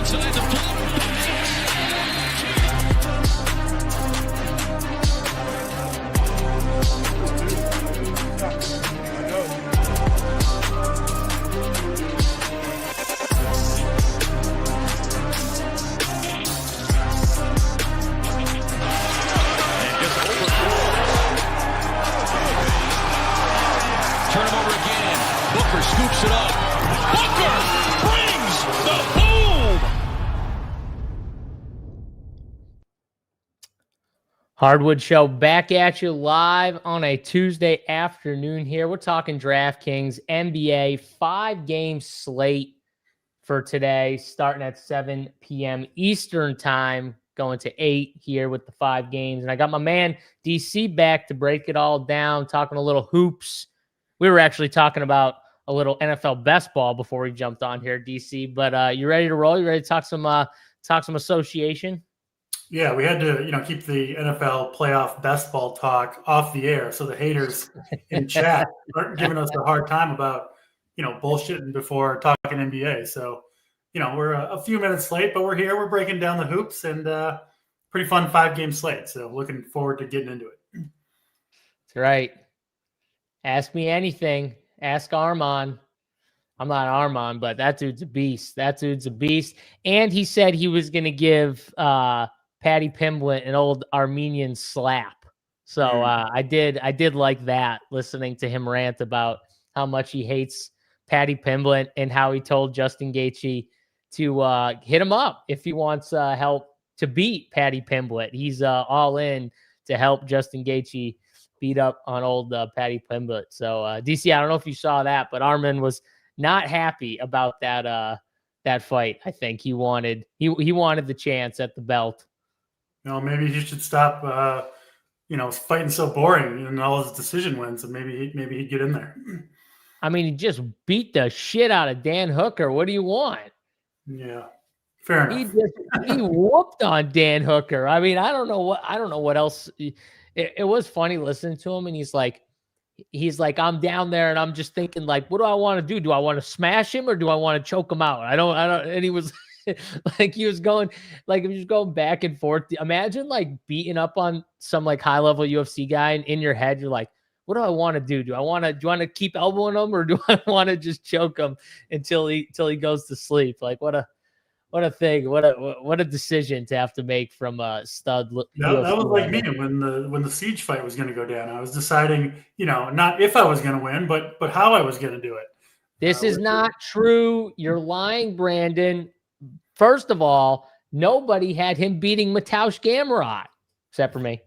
inside the flip. Turn him over again. Booker scoops it up. Booker brings the boom. Hardwood Show back at you live on a Tuesday afternoon here. We're talking DraftKings NBA 5-game slate for today, starting at 7 p.m. Eastern time, going to 8 here with the 5 games. And I got my man DC back to break it all down, talking a little hoops. We were actually talking about a little NFL best ball before we jumped on here, DC. But you ready to roll? You ready to talk some association? Yeah, we had to, keep the NFL playoff best ball talk off the air, so the haters in chat aren't giving us a hard time about, bullshitting before talking NBA. So, we're a few minutes late, but we're here. We're breaking down the hoops and pretty fun 5-game slate. So, looking forward to getting into it. That's right. Ask me anything. Ask Armand. I'm not Armand, but that dude's a beast. And he said he was going to give Patty Pimblett an old Armenian slap. So I did like that, listening to him rant about how much he hates Patty Pimblett and how he told Justin Gaethje to hit him up if he wants help to beat Patty Pimblett. He's all in to help Justin Gaethje beat up on old Patty Pimblett. So DC, I don't know if you saw that, but Armin was not happy about that fight. I think he wanted the chance at the belt. Maybe he should stop fighting so boring and all his decision wins, and maybe he'd get in there. I mean, he just beat the shit out of Dan Hooker. What do you want? Yeah, fair enough. He whooped on Dan Hooker. I mean, I don't know what else. It was funny listening to him, and he's like, I'm down there, and I'm just thinking, like, what do I want to do? Do I want to smash him or do I want to choke him out? I don't. And he was like, he was going back and forth. Imagine like beating up on some like high level UFC guy, and in your head, you're like, what do I want to do? Do I want to keep elbowing him, or do I want to just choke him until he goes to sleep? Like, what a thing! What a decision to have to make from a stud. That was like me when the Siege fight was going to go down. I was deciding, not if I was going to win, but how I was going to do it. This is not true. You're lying, Brandon. First of all, nobody had him beating Mateusz Gamrot except for me.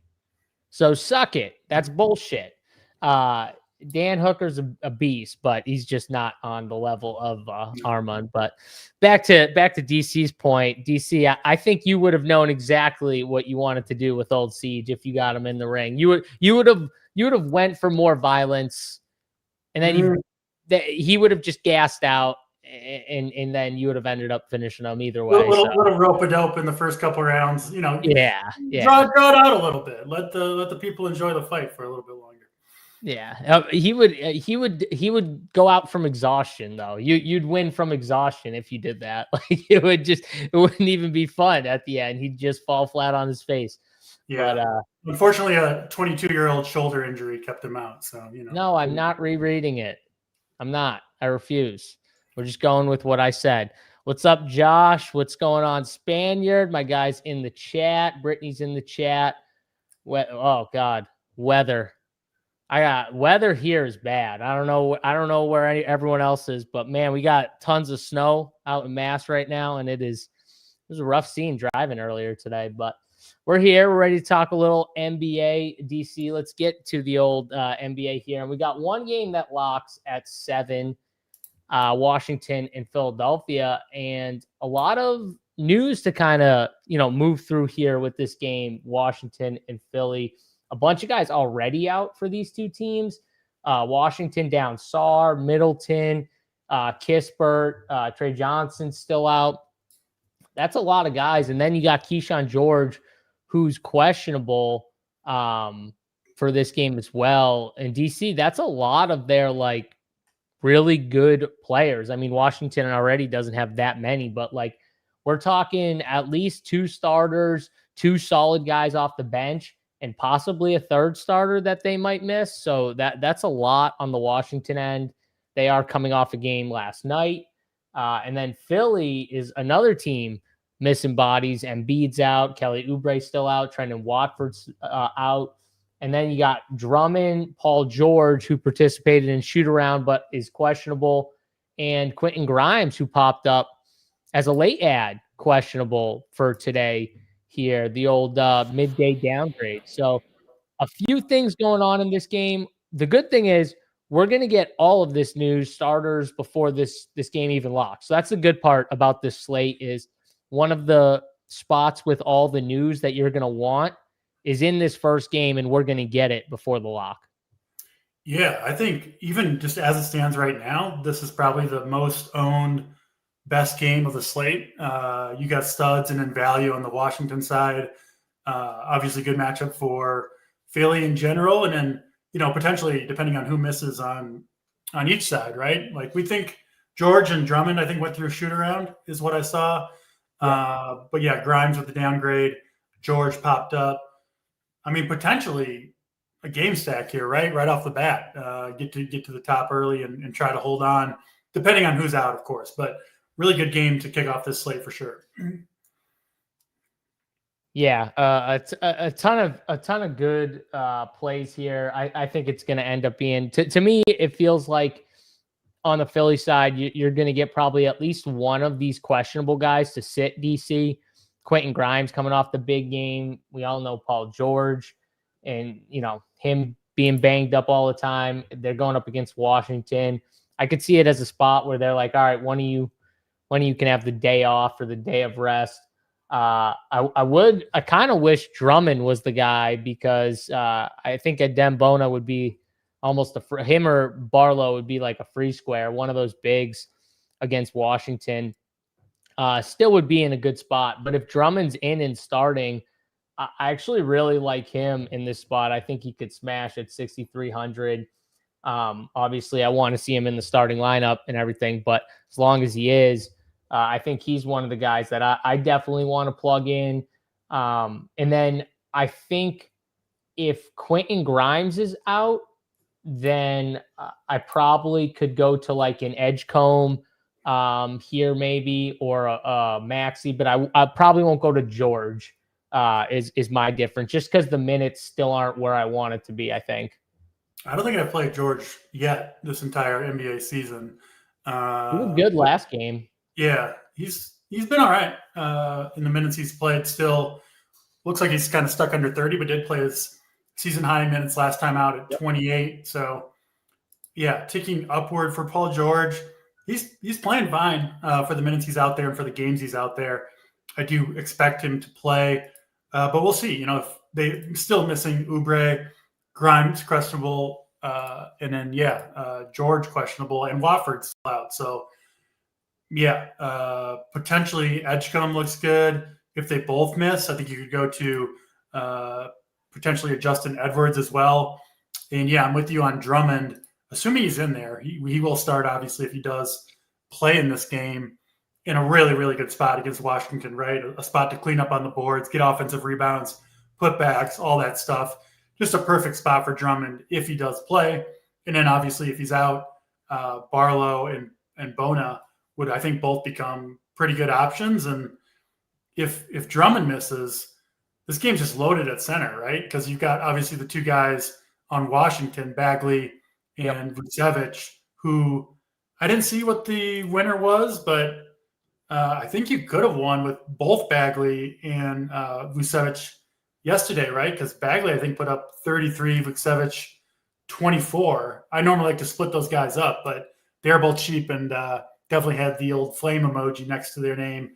So suck it. That's bullshit. Dan Hooker's a beast, but he's just not on the level of Armand. But back to DC's point, DC, I think you would have known exactly what you wanted to do with old Siege if you got him in the ring. You would have went for more violence, and then he would have just gassed out, and then you would have ended up finishing him either way. Little rope-a-dope in the first couple rounds, Yeah. Draw it out a little bit. Let the people enjoy the fight for a little bit longer. Yeah, he would go out from exhaustion though. You'd win from exhaustion if you did that. Like it wouldn't even be fun at the end. He'd just fall flat on his face. Yeah. But, unfortunately, a 22-year-old shoulder injury kept him out. So No, I'm not rereading it. I'm not. I refuse. We're just going with what I said. What's up, Josh? What's going on, Spaniard? My guy's in the chat. Brittany's in the chat. Oh God, weather. Weather here is bad. I don't know where everyone else is, but man, we got tons of snow out in Mass right now, and it was a rough scene driving earlier today. But we're here. We're ready to talk a little NBA, DC. Let's get to the old NBA here, and we got one game that locks at 7, Washington and Philadelphia, and a lot of news to kind of move through here with this game, Washington and Philly. A bunch of guys already out for these two teams. Washington down Sarr, Middleton, Kispert, Trey Johnson still out. That's a lot of guys. And then you got Keyshawn George, who's questionable for this game as well. And DC, that's a lot of their like really good players. I mean, Washington already doesn't have that many, but like we're talking at least 2 starters, 2 solid guys off the bench, and possibly a third starter that they might miss. So that's a lot on the Washington end. They are coming off a game last night. And then Philly is another team missing bodies. Embiid's out. Kelly Oubre's still out. Trendon Watford's out. And then you got Drummond, Paul George, who participated in shoot-around but is questionable, and Quentin Grimes, who popped up as a late ad, questionable for today here, the old midday downgrade. So a few things going on in this game. The good thing is we're going to get all of this news, starters, before this game even locks. So that's the good part about this slate, is one of the spots with all the news that you're going to want is in this first game, and we're going to get it before the lock. Yeah, I think even just as it stands right now, this is probably the most owned best game of the slate. You got studs and in value on the Washington side. Obviously good matchup for Philly in general. And then, potentially depending on who misses on each side, right? Like we think George and Drummond, I think, went through a shoot around is what I saw. Yeah. But yeah, Grimes with the downgrade, George popped up. I mean, potentially a game stack here, right? Right off the bat, get to the top early and try to hold on, depending on who's out, of course. But really good game to kick off this slate for sure. Yeah, a ton of good plays here. I think it's going to end up being, to me, it feels like on the Philly side, you're going to get probably at least one of these questionable guys to sit DC. Quentin Grimes coming off the big game. We all know Paul George and, him being banged up all the time. They're going up against Washington. I could see it as a spot where they're like, all right, one of you can have the day off or the day of rest. I kind of wish Drummond was the guy, because I think Adem Bona would be almost him or Barlow would be like a free square, one of those bigs against Washington. Still would be in a good spot. But if Drummond's in and starting, I actually really like him in this spot. I think he could smash at 6,300. Obviously, I want to see him in the starting lineup and everything, but as long as he is, I think he's one of the guys that I definitely want to plug in. And then I think if Quentin Grimes is out, then I probably could go to like an Edgecombe here maybe, or a Maxey, but I probably won't go to George is my difference, just because the minutes still aren't where I want it to be, I think. I don't think I've played George yet this entire NBA season. He was good last game. Yeah, he's been all right in the minutes he's played. Still looks like he's kind of stuck under 30, but did play his season high minutes last time out at 28. So yeah, ticking upward for Paul George. He's playing fine for the minutes he's out there and for the games he's out there. I do expect him to play, but we'll see. If they're still missing Oubre, Grimes questionable, and then George questionable, and Watford's still out. So potentially Edgecombe looks good. If they both miss, I think you could go to potentially a Justin Edwards as well. And I'm with you on Drummond. Assuming he's in there, he will start, obviously, if he does play in this game, in a really, really good spot against Washington, right? A spot to clean up on the boards, get offensive rebounds, putbacks, all that stuff. Just a perfect spot for Drummond if he does play. And then obviously if he's out, Barlow and Bona would, I think, both become pretty good options. And if Drummond misses, this game's just loaded at center, right? Because you've got obviously the two guys on Washington, Bagley and Vucevic, who I didn't see what the winner was, but I think you could have won with both Bagley and Vucevic yesterday, right? Because Bagley, I think, put up 33, Vucevic 24. I normally like to split those guys up, but they're both cheap and definitely had the old flame emoji next to their name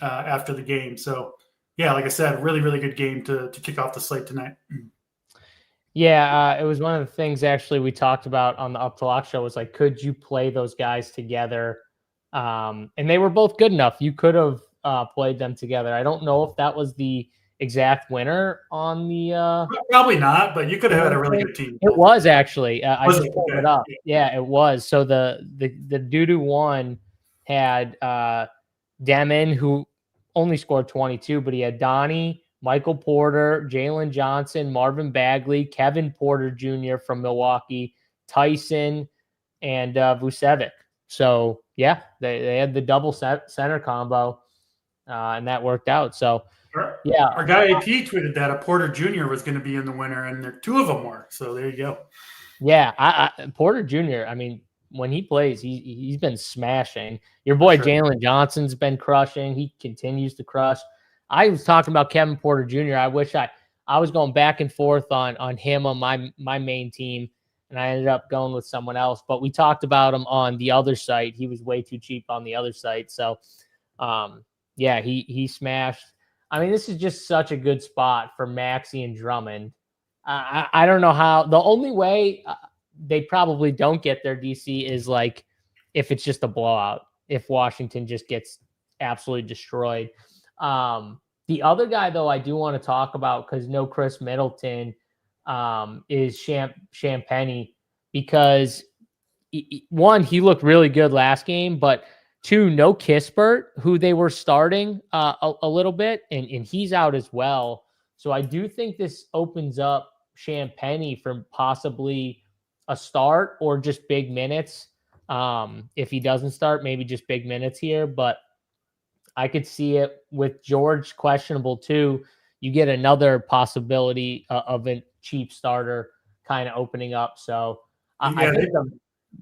after the game. So, like I said, really, really good game to kick off the slate tonight. Yeah, it was one of the things actually we talked about on the Up to Lock show, was like, could you play those guys together? And they were both good enough. You could have played them together. I don't know if that was the exact winner on the probably not, but you could have had a really good team. It was actually. I just pulled it up. Yeah, it was. So the doo-doo one had Demon, who only scored 22, but he had Donnie, Michael Porter, Jalen Johnson, Marvin Bagley, Kevin Porter Jr. from Milwaukee, Tyson, and Vucevic. So, yeah, they had the double center combo, and that worked out. So, yeah. Our guy AP tweeted that a Porter Jr. was going to be in the winner, and there two of them were. So there you go. Yeah, Porter Jr., I mean, when he plays, he's been smashing. Your boy Jalen Johnson's been crushing. He continues to crush. I was talking about Kevin Porter Jr. I wish I was going back and forth on him on my main team, and I ended up going with someone else. But we talked about him on the other site. He was way too cheap on the other site. So, yeah, he smashed. I mean, this is just such a good spot for Maxey and Drummond. I don't know how. The only way they probably don't get their DC is like if it's just a blowout, if Washington just gets absolutely destroyed. The other guy, though, I do want to talk about because no Chris Middleton is Champagnie because, one, he looked really good last game, but two, no Kispert, who they were starting a little bit, and he's out as well. So I do think this opens up Champagnie for possibly a start or just big minutes. If he doesn't start, maybe just big minutes here. But I could see it with George questionable too. You get another possibility of a cheap starter kind of opening up. So I think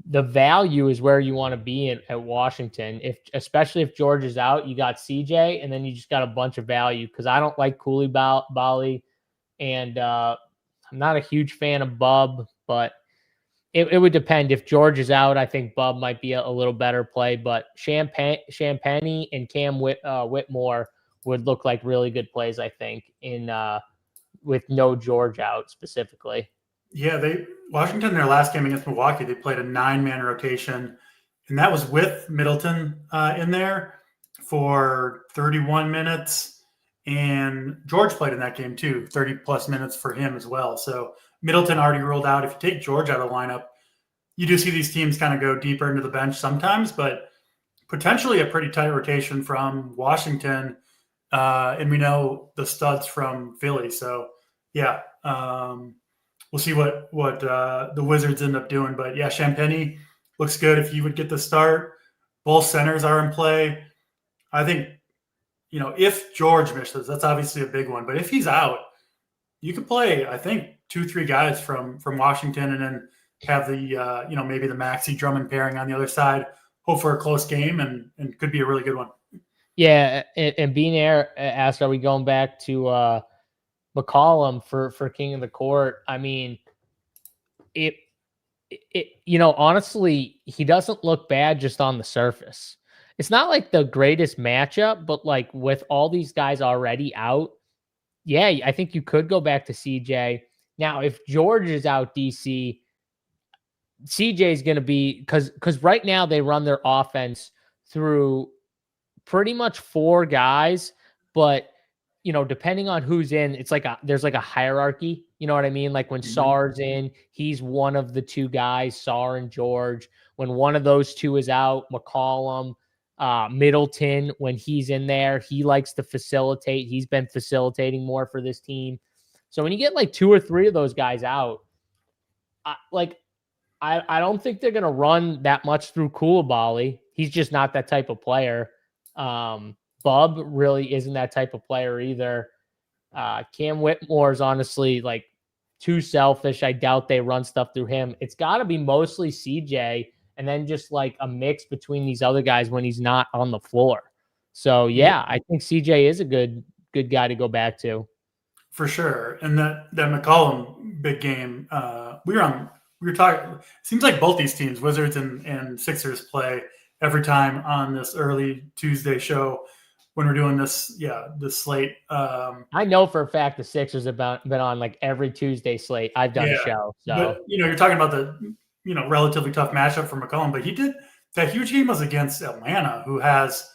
the value is where you want to be at Washington. Especially if George is out, you got CJ, and then you just got a bunch of value because I don't like Koulibaly, and I'm not a huge fan of Bub, but it would depend. If George is out, I think Bub might be a little better play, but Champagnie and Cam Whitmore would look like really good plays, I think, with no George out specifically. Yeah, Washington, their last game against Milwaukee, they played a 9-man rotation, and that was with Middleton in there for 31 minutes. And George played in that game too, 30-plus minutes for him as well. So Middleton already ruled out. If you take George out of the lineup, you do see these teams kind of go deeper into the bench sometimes, but potentially a pretty tight rotation from Washington. And we know the studs from Philly. So, yeah, we'll see what the Wizards end up doing. But, yeah, Champagnie looks good if you would get the start. Both centers are in play. I think, if George misses, that's obviously a big one. But if he's out, you could play, I think, 2-3 guys from Washington and then have the, maybe the Maxey Drummond pairing on the other side. Hope for a close game and could be a really good one. Yeah, and Bean Air asked, are we going back to McCollum for King of the Court? I mean, honestly, he doesn't look bad just on the surface. It's not like the greatest matchup, but like with all these guys already out, yeah, I think you could go back to CJ. Now, if George is out, DC, CJ is going to be because right now they run their offense through pretty much 4 guys, but depending on who's in, it's like there's like a hierarchy. You know what I mean? Like when Sarr's in, he's one of the 2 guys, Sarr and George. When one of those 2 is out, McCollum, Middleton, when he's in there, he likes to facilitate. He's been facilitating more for this team. So when you get like 2 or 3 of those guys out, I don't think they're going to run that much through Koulibaly. He's just not that type of player. Bub really isn't that type of player either. Cam Whitmore is honestly like too selfish. I doubt they run stuff through him. It's got to be mostly CJ and then just like a mix between these other guys when he's not on the floor. So, yeah, I think CJ is a good guy to go back to. For sure. And that McCollum big game, we were talking, it seems like both these teams, Wizards and Sixers, play every time on this early Tuesday show when we're doing this slate. I know for a fact the Sixers have been on like every Tuesday slate I've done a show. So, but, you're talking about the, relatively tough matchup for McCollum, but he did that huge game was against Atlanta, who has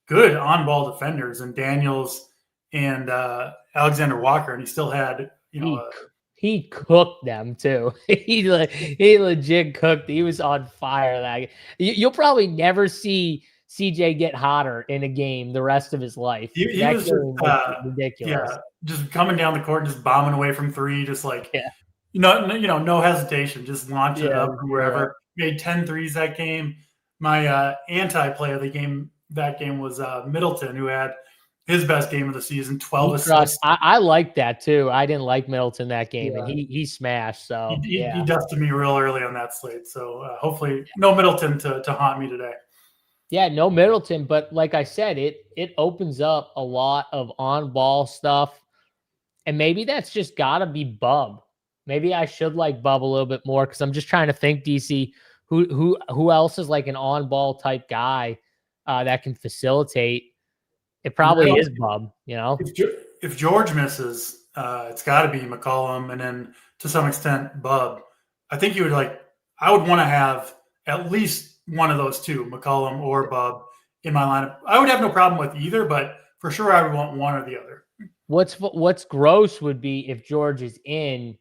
good on-ball defenders and Daniels and Alexander Walker, and he still had, he cooked them too. he legit cooked. He was on fire. You'll probably never see CJ get hotter in a game the rest of his life. He That was game was just ridiculous. just coming down the court and just bombing away from three, just like Yeah. no hesitation, just launching it Yeah, up from wherever. Made 10 threes that game. My anti-play of the game that game was Middleton, who had his best game of the season, 12 assists. I like that too. I didn't like Middleton that game, Yeah. and he smashed. So he dusted me real early on that slate. So hopefully, no Middleton to haunt me today. Yeah, no Middleton, but like I said, it opens up a lot of on-ball stuff, and maybe that's just got to be Bub. Maybe I should like Bub a little bit more because I'm just trying to think, DC, who else is like an on-ball type guy that can facilitate. It probably is Bub, If George misses, it's got to be McCollum, and then to some extent Bub. I think I would want to have at least one of those two, McCollum or Bub, in my lineup. I would have no problem with either, but for sure I would want one or the other. What's gross would be if George is in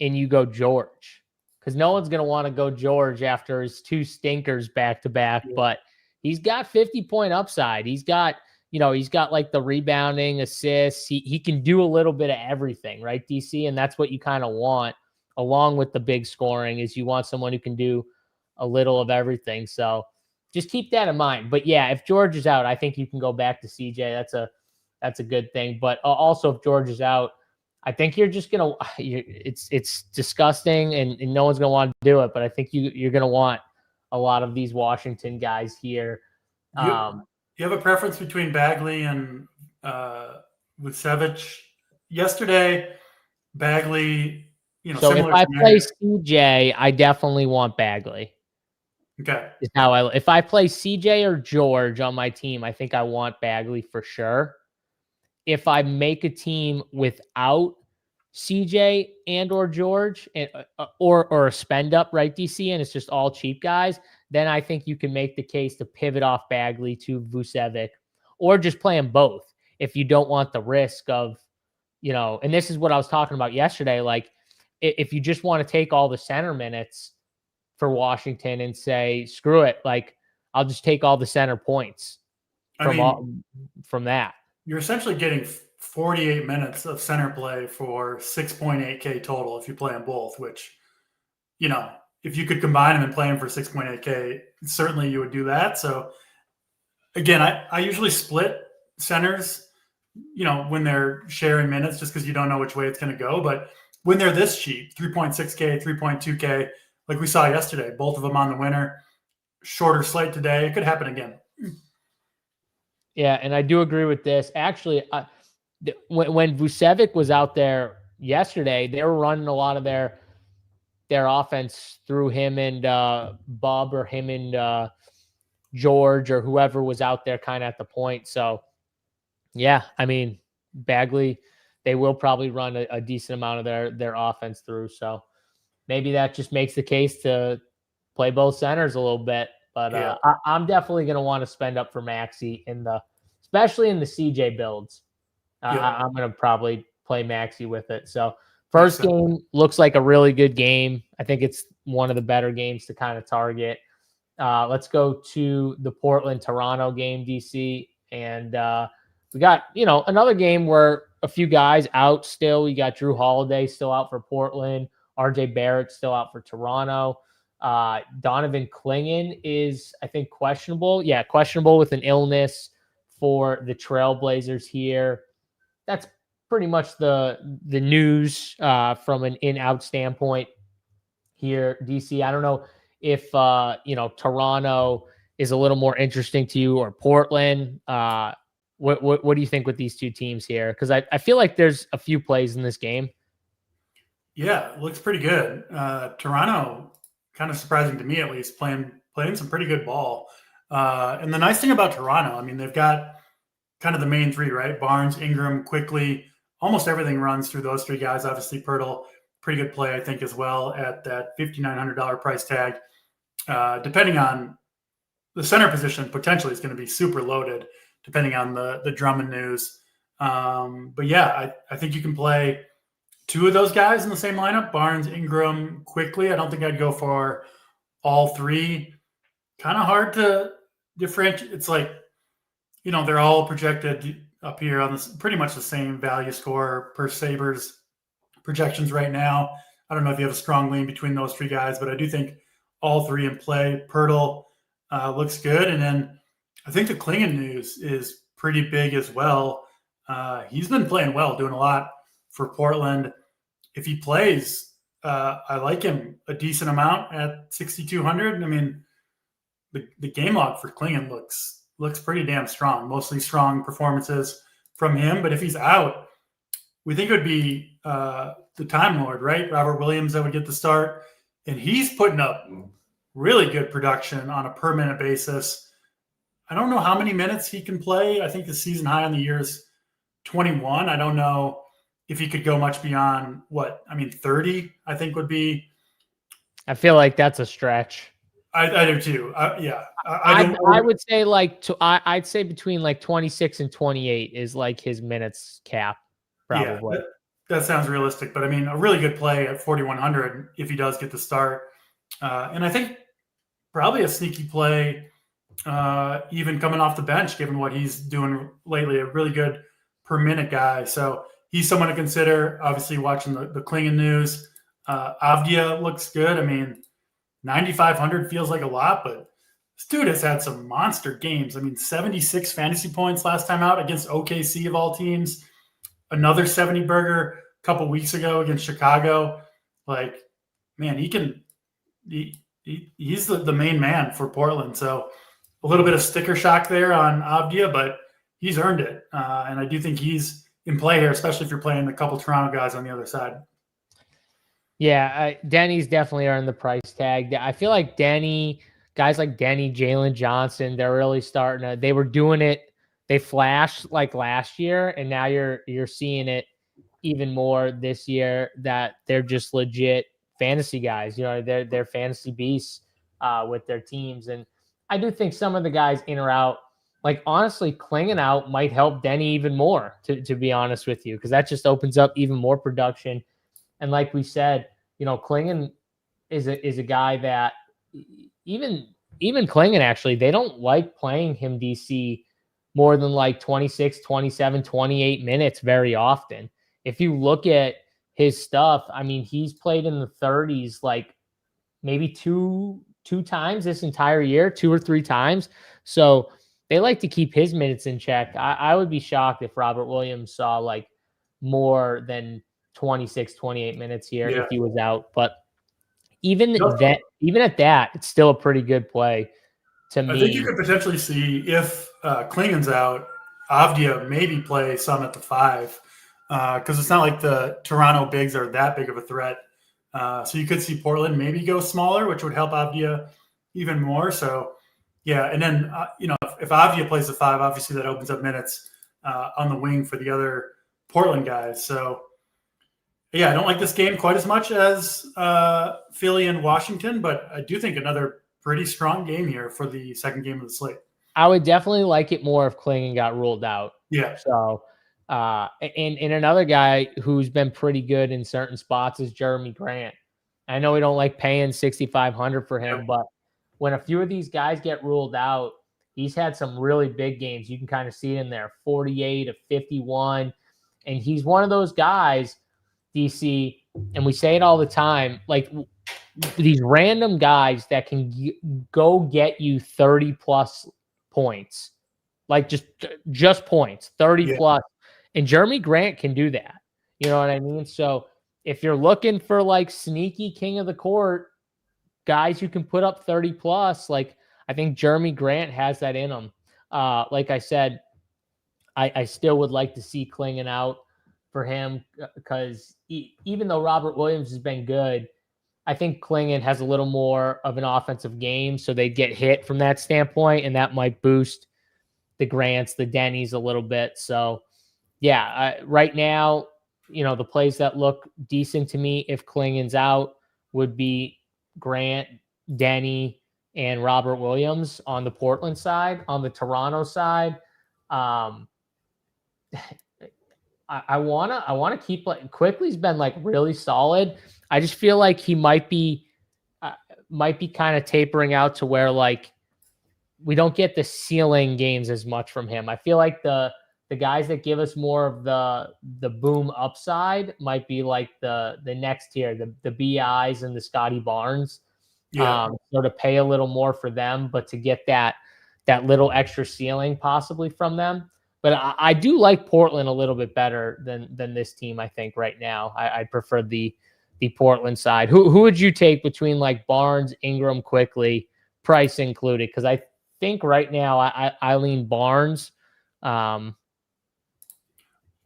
and you go George, because no one's going to want to go George after his two stinkers back to back, but he's got 50-point upside. He's got like the rebounding, assists. He can do a little bit of everything, right, DC? And that's what you kind of want along with the big scoring, is you want someone who can do a little of everything. So just keep that in mind. But yeah, if George is out, I think you can go back to CJ. That's a good thing. But also if George is out, I think you're just going to, it's disgusting and no one's going to want to do it. But I think you're going to want a lot of these Washington guys here. You have a preference between Bagley and Vucevic? Yesterday, Bagley, so if I play CJ, I definitely want Bagley. Okay. Is how if I play CJ or George on my team, I think I want Bagley for sure. If I make a team without CJ and or George or a spend up, right, DC, and it's just all cheap guys, then I think you can make the case to pivot off Bagley to Vucevic, or just play them both if you don't want the risk of, and this is what I was talking about yesterday. Like if you just want to take all the center minutes for Washington and say, screw it, like I'll just take all the center points from that. You're essentially getting 48 minutes of center play for 6.8K total if you play them both, which, if you could combine them and play them for 6.8K, certainly you would do that. So again, I usually split centers, when they're sharing minutes, just because you don't know which way it's going to go. But when they're this cheap, 3.6K, 3.2K, like we saw yesterday, both of them on the winner, shorter slate today, it could happen again. Yeah, and I do agree with this. Actually, when Vucevic was out there yesterday, they were running a lot of their offense through him and Bub, or him and George, or whoever was out there kind of at the point. So, yeah, I mean, Bagley, they will probably run a decent amount of their offense through. So maybe that just makes the case to play both centers a little bit. But I'm definitely going to want to spend up for Maxey especially in the CJ builds. I'm going to probably play Maxey with it. So first game looks like a really good game. I think it's one of the better games to kind of target. Let's go to the Portland-Toronto game, DC. And we got, another game where a few guys out still. We got Drew Holiday still out for Portland. RJ Barrett still out for Toronto. Donovan Clingan is, I think, questionable. Yeah, questionable with an illness for the Trailblazers here. That's pretty much the news from an in-out standpoint here, DC. I don't know if Toronto is a little more interesting to you, or Portland. What do you think with these two teams here? Because I feel like there's a few plays in this game. Yeah, looks pretty good. Toronto, kind of surprising to me at least, playing some pretty good ball. And the nice thing about Toronto, I mean, they've got kind of the main three, right? Barnes, Ingram, quickly. Almost everything runs through those three guys. Obviously, Pirtle, pretty good play, I think, as well at that $5,900 price tag. Depending on the center position, potentially is going to be super loaded, depending on the Drummond news. But yeah, I think you can play two of those guys in the same lineup, Barnes, Ingram, quickly. I don't think I'd go for all three. Kind of hard to It's like, they're all projected up here on this pretty much the same value score per Sabres projections right now. I don't know if you have a strong lean between those three guys, but I do think all three in play. Pirtle looks good. And then I think the Klingon news is pretty big as well. He's been playing well, doing a lot for Portland. If he plays, I like him a decent amount at 6,200. I mean, the game log for Klingon looks pretty damn strong. Mostly strong performances from him. But if he's out, we think it would be the Time Lord, right? Robert Williams that would get the start. And he's putting up really good production on a per minute basis. I don't know how many minutes he can play. I think the season high on the year is 21. I don't know if he could go much beyond 30, I think would be. I feel like that's a stretch. I do too. Yeah. I would say I'd say between like 26 and 28 is like his minutes cap. Probably. Yeah, that sounds realistic. But I mean, a really good play at 4,100 if he does get the start. And I think probably a sneaky play, even coming off the bench, given what he's doing lately, a really good per minute guy. So he's someone to consider. Obviously, watching the Klingon news. Avdia looks good. I mean, 9,500 feels like a lot, but this dude has had some monster games. I mean, 76 fantasy points last time out against OKC of all teams. Another 70 burger a couple weeks ago against Chicago. Like, man, he's the main man for Portland. So a little bit of sticker shock there on Avdia, but he's earned it. And I do think he's in play here, especially if you're playing a couple Toronto guys on the other side. Yeah, Denny's definitely earned the price tag. I feel like guys like Denny, Jalen Johnson, they're really starting to, they were doing it. They flashed like last year, and now you're seeing it even more this year that they're just legit fantasy guys. They're fantasy beasts with their teams. And I do think some of the guys in or out, like honestly, Klinging out might help Denny even more, to be honest with you, because that just opens up even more production. And like we said, Klinging is a guy that even Klinging, actually, they don't like playing him DC more than like 26, 27, 28 minutes very often. If you look at his stuff, I mean, he's played in the 30s like maybe two times this entire year, 2 or 3 times. So they like to keep his minutes in check. I would be shocked if Robert Williams saw like more than 26, 28 minutes here if he was out. But even at that, it's still a pretty good play to me. I think you could potentially see if Klingen's out, Avdia maybe play some at the 5 because it's not like the Toronto bigs are that big of a threat. So you could see Portland maybe go smaller, which would help Avdia even more. So, yeah. And then, if Avdia plays the 5, obviously that opens up minutes on the wing for the other Portland guys. So, yeah, I don't like this game quite as much as Philly and Washington, but I do think another pretty strong game here for the second game of the slate. I would definitely like it more if Klingon got ruled out. Yeah. So, and another guy who's been pretty good in certain spots is Jeremy Grant. I know we don't like paying 6,500 for him, but when a few of these guys get ruled out, he's had some really big games. You can kind of see it in there, 48 of 51. And he's one of those guys, DC, and we say it all the time, like these random guys that can go get you 30 plus points, like just points, 30 plus. And Jeremy Grant can do that. You know what I mean? So if you're looking for like sneaky king of the court guys who can put up 30 plus, like I think Jeremy Grant has that in him. Like I said, I still would like to see Klingon out for him because even though Robert Williams has been good, I think Klingon has a little more of an offensive game, so they get hit from that standpoint, and that might boost the Grants, the Dennys a little bit. So, yeah, right now, the plays that look decent to me if Klingon's out would be Grant, Denny, and Robert Williams on the Portland side. On the Toronto side, I want to keep like Quickly's been like really solid. I just feel like he might be kind of tapering out to where like we don't get the ceiling games as much from him. I feel like the guys that give us more of the boom upside might be like the next tier, the BIs and the Scotty Barnes. Yeah. So to pay a little more for them, but to get that little extra ceiling possibly from them. But I do like Portland a little bit better than this team, I think, right now. I prefer the Portland side. Who would you take between like Barnes, Ingram, quickly, price included? Because I think right now I lean Barnes. I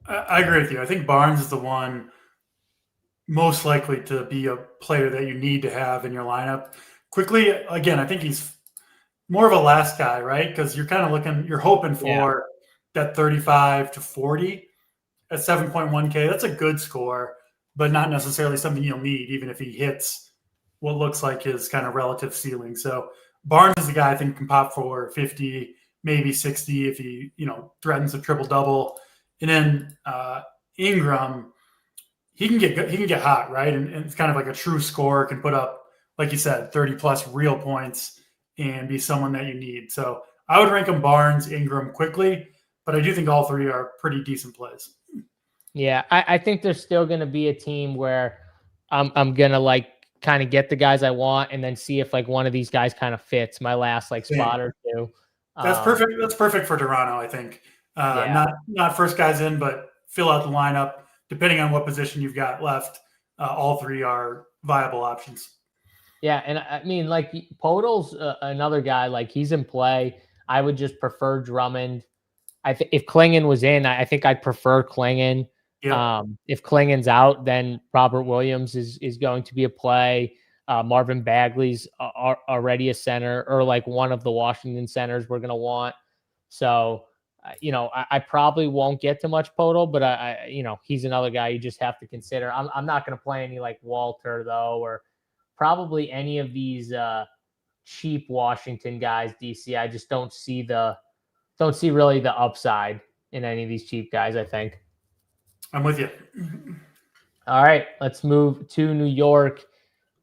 agree with you. I think Barnes is the one most likely to be a player that you need to have in your lineup. Quickly, again, I think he's more of a last guy, right? Because you're kind of you're hoping for that 35 to 40 at 7.1K. That's a good score, but not necessarily something you'll need, even if he hits what looks like his kind of relative ceiling. So Barnes is the guy I think can pop for 50, maybe 60 if he, threatens a triple double. And then Ingram, he can get hot, right? And it's kind of like a true scorer, can put up, like you said, 30 plus real points and be someone that you need. So I would rank him Barnes, Ingram, quickly, but I do think all three are pretty decent plays. Yeah, I think there's still going to be a team where I'm going to like kind of get the guys I want and then see if like one of these guys kind of fits my last like spot or two. That's perfect. That's perfect for Toronto, I think. Not first guys in, but fill out the lineup. Depending on what position you've got left, all three are viable options. Yeah, and I mean, like Podol's another guy. Like he's in play. I would just prefer Drummond. If Klingon was in, I think I'd prefer Klingon. Yeah. If Klingon's out, then Robert Williams is going to be a play. Marvin Bagley's already a center, or like one of the Washington centers we're going to want. So, I probably won't get to much Podol, but he's another guy you just have to consider. I'm not going to play any like Walter though, or probably any of these cheap Washington guys. DC, I just don't see really the upside in any of these cheap guys, I think. I'm with you. All right, let's move to New York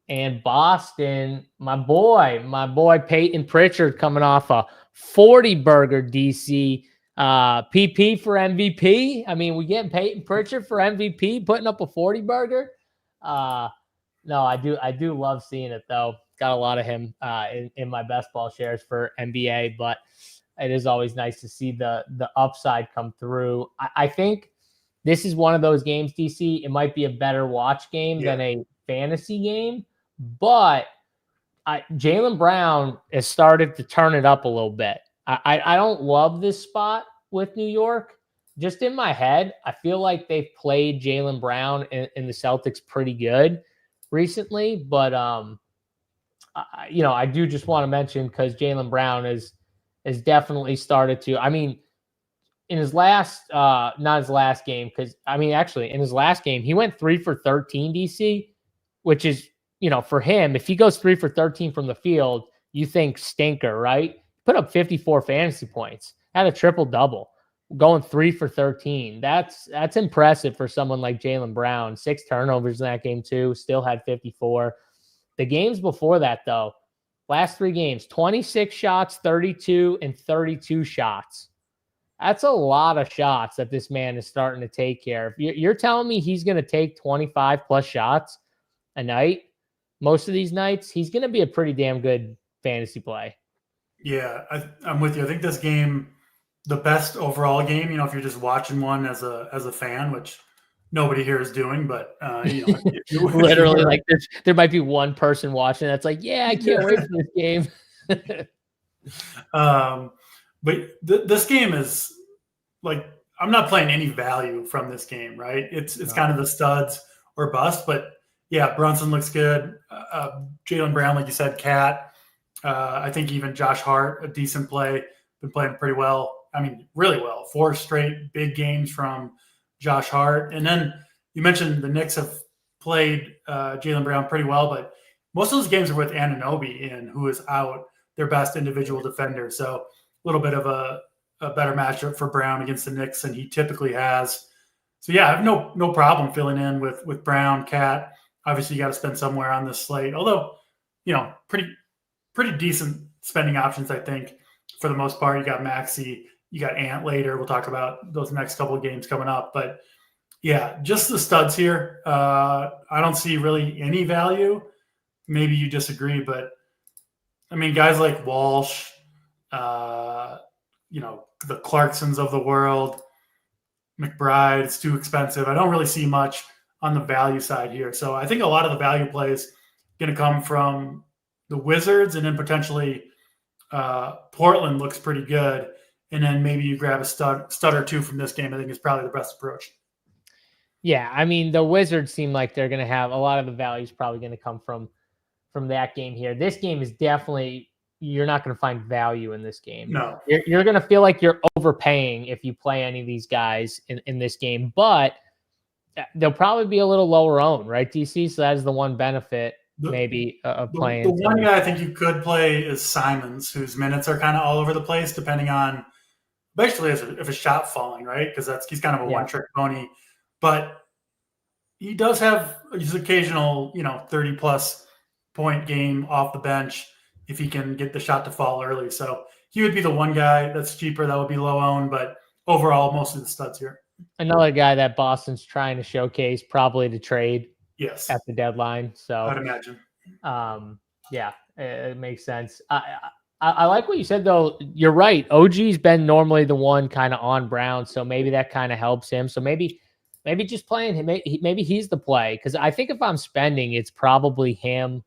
and Boston. My boy Peyton Pritchard coming off a 40 burger DC. PP for MVP. I mean, we getting Peyton Pritchard for MVP, putting up a 40 burger. No, I do love seeing it though. Got a lot of him in my best ball shares for NBA, but it is always nice to see the upside come through. I think this is one of those games, DC. It might be a better watch game than a fantasy game, but Jaylen Brown has started to turn it up a little bit. I don't love this spot with New York. Just in my head, I feel like they've played Jaylen Brown and the Celtics pretty good recently, but I do just want to mention, because Jaylen Brown has definitely started to. I mean, in his last, not his last game, actually in his last game, he went 3 for 13 DC, which is, for him, if he goes 3 for 13 from the field, you think stinker, right? Put up 54 fantasy points, had a triple double, going 3 for 13. That's impressive for someone like Jaylen Brown. 6 turnovers in that game too, still had 54. The games before that though, last 3 games, 26 shots, 32 and 32 shots. That's a lot of shots that this man is starting to take care of. You're telling me he's going to take 25 plus shots a night? Most of these nights, he's going to be a pretty damn good fantasy play. Yeah, I'm with you. I think this game, the best overall game, if you're just watching one as a fan, which nobody here is doing, but literally, like there might be one person watching that's like, yeah, I can't wait for this game. But this game is like, I'm not playing any value from this game, right? It's kind of the studs or bust, but yeah, Brunson looks good. Jaylen Brown, like you said, Cat. I think even Josh Hart, a decent play, been playing pretty well. I mean, really well. 4 straight big games from Josh Hart. And then you mentioned the Knicks have played Jaylen Brown pretty well, but most of those games are with Anunoby who is out, their best individual defender. So a little bit of a better matchup for Brown against the Knicks than he typically has. So yeah, I have no problem filling in with Brown, Cat. Obviously, you got to spend somewhere on this slate. Although, pretty decent spending options, I think. for the most part. You got Maxey, you got Ant later. We'll talk about those next couple of games coming up. But yeah, just the studs here. I don't see really any value. Maybe you disagree, but I mean, guys like Walsh, the Clarksons of the world, McBride, it's too expensive. I don't really see much on the value side here. So I think a lot of the value plays going to come from the Wizards, and then potentially Portland looks pretty good. And then maybe you grab a stud or two from this game. I think is probably the best approach. Yeah, I mean, the Wizards seem like they're going to have a lot of the value is probably going to come from that game here. This game is definitely, you're not going to find value in this game. No. You're going to feel like you're overpaying if you play any of these guys in this game, but they'll probably be a little lower owned, right, DC? So that's the one benefit maybe of playing. The one guy I think you could play is Simons, whose minutes are kind of all over the place, depending on basically if a shot falling, right? Because he's kind of a one-trick pony. But he does have his occasional, 30-plus point game off the bench if he can get the shot to fall early. So he would be the one guy that's cheaper that would be low owned, but overall, most of the studs here. Another guy that Boston's trying to showcase, probably to trade at the deadline. So I'd imagine. Yeah, it makes sense. I like what you said, though. You're right. OG's been normally the one kind of on Brown, so maybe that kind of helps him. So maybe just playing him, maybe he's the play. Because I think if I'm spending, it's probably him.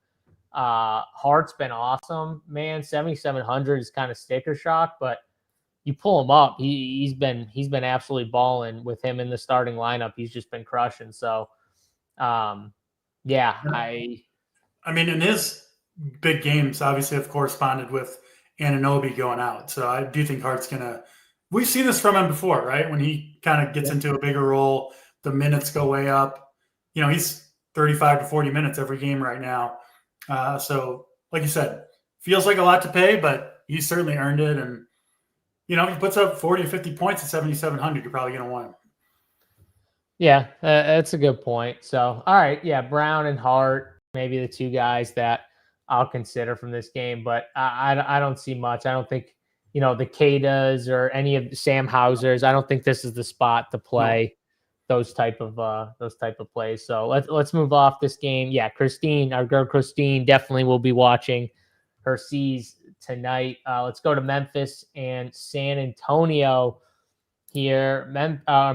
Hart's been awesome, man. 7,700 is kind of sticker shock, but you pull him up, he's been absolutely balling with him in the starting lineup. He's just been crushing. So, yeah, I mean, in his big games, obviously have corresponded with Anunoby going out. So I do think Hart's gonna. We've seen this from him before, right? When he kind of gets into a bigger role, the minutes go way up. He's 35 to 40 minutes every game right now. So, like you said, feels like a lot to pay, but he's certainly earned it. And, if he puts up 40 or 50 points at 7,700, you're probably going to want him. Yeah, that's a good point. So, all right. Yeah, Brown and Hart, maybe the two guys that I'll consider from this game, but I don't see much. I don't think, the Kadas or any of the Sam Hausers, I don't think this is the spot to play those type of plays. So let's move off this game. Yeah, Christine, our girl Christine, definitely will be watching her C's tonight. Let's go to Memphis and San Antonio here.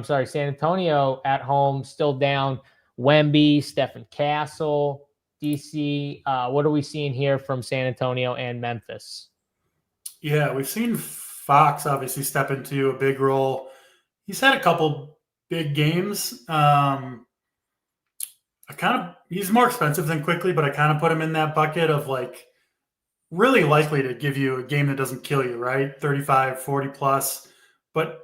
San Antonio at home, still down. Wemby, Stephen Castle, DC. What are we seeing here from San Antonio and Memphis? Yeah, we've seen Fox obviously step into a big role. He's had a couple big games. He's more expensive than Quickly, but I kind of put him in that bucket of like really likely to give you a game that doesn't kill you, right? 35, 40 plus. But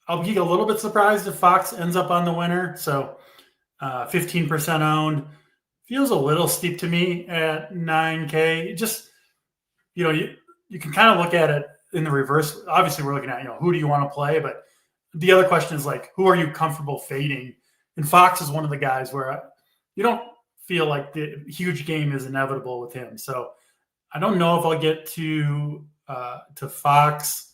I'll be a little bit surprised if Fox ends up on the winner. So 15% owned feels a little steep to me at 9K. Just, you can kind of look at it in the reverse. Obviously, we're looking at, who do you want to play? But the other question is like, who are you comfortable fading? And Fox is one of the guys where you don't feel like the huge game is inevitable with him. So I don't know if I'll get to Fox.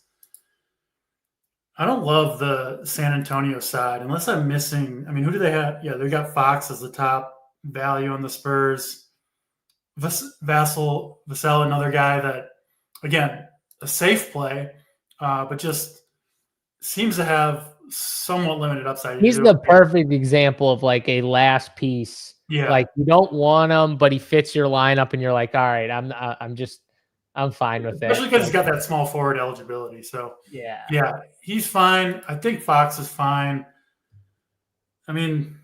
I don't love the San Antonio side unless I'm missing. I mean, who do they have? Yeah, they got Fox as the top value on the Spurs. Vassell, another guy that, again, a safe play, but just seems to have somewhat limited upside. He's the perfect example of like a last piece. Yeah. Like you don't want him, but he fits your lineup and you're like, all right, I'm fine with it. Especially because he's got that small forward eligibility. So yeah, he's fine. I think Fox is fine. I mean,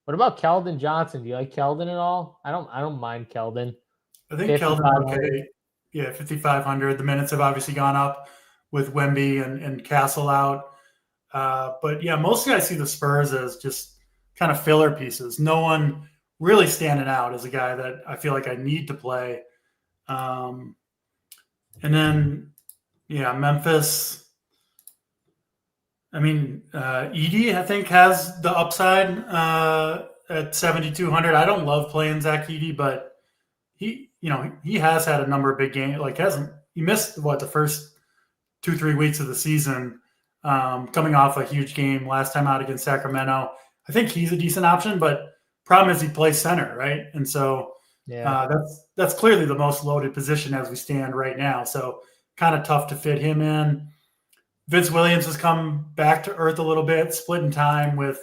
what about Keldon Johnson? Do you like Keldon at all? I don't mind Keldon. I think Keldon, okay. Yeah, 5,500. The minutes have obviously gone up with Wemby and Castle out. But yeah, mostly I see the Spurs as just kind of filler pieces. No one really standing out as a guy that I feel like I need to play. And then, yeah, Memphis. I mean, Edey, I think, has the upside at 7,200. I don't love playing Zach Edey, but he has had a number of big games. Like, he missed the first 2-3 weeks of the season, coming off a huge game last time out against Sacramento. I think he's a decent option, but problem is he plays center, right? And so that's clearly the most loaded position as we stand right now. So kind of tough to fit him in. Vince Williams has come back to earth a little bit, splitting time with